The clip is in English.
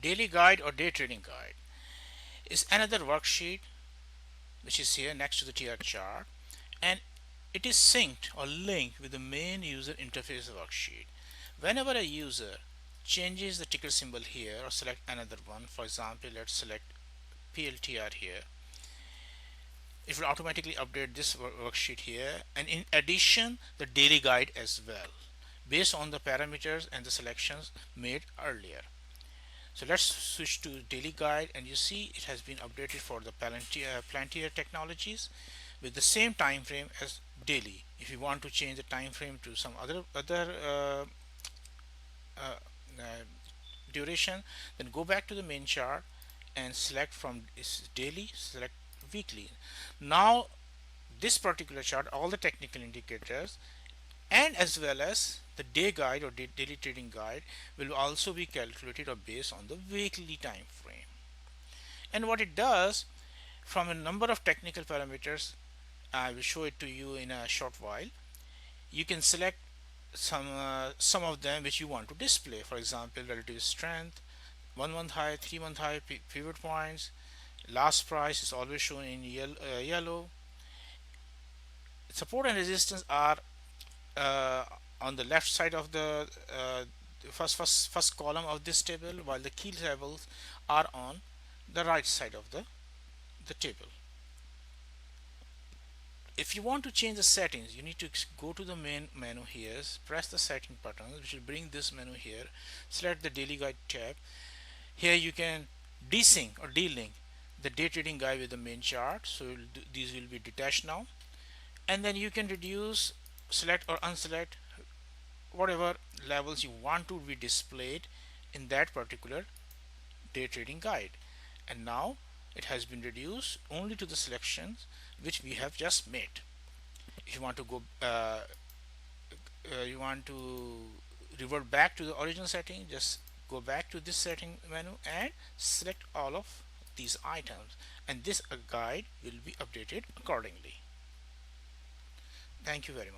Daily guide or day trading guide is another worksheet which is here next to the TR chart, and it is synced or linked with the main user interface worksheet. Whenever a user changes the ticker symbol here or select another one, for example, let's select PLTR here, it will automatically update this worksheet here, and in addition the daily guide as well, based on the parameters and the selections made earlier. So let's switch to daily guide, and you see it has been updated for the Palantir technologies with the same time frame as daily. If you want to change the time frame to some uh, uh, duration, then go back to the main chart and select from daily, select weekly. Now this particular chart, all the technical indicators and as well as the day guide or daily trading guide will also be calculated or based on the weekly time frame. And what it does, from a number of technical parameters, I will show it to you in a short while. You can select some of them which you want to display. For example, relative strength, 1 month high, 3 month high, pivot points, last price is always shown in yellow. Support and resistance are uh, on the left side of the first column of this table, while the key levels are on the right side of the table. If you want to change the settings, you need to go to the main menu here, press the setting button which will bring this menu here, select the daily guide tab. Here you can desync or delink the day trading guide with the main chart, so these will be detached now, and then you can reduce, select or unselect whatever levels you want to be displayed in that particular day trading guide. And now it has been reduced only to the selections which we have just made. If you want to go you want to revert back to the original setting, just go back to this setting menu and select all of these items, and this guide will be updated accordingly. Thank you very much.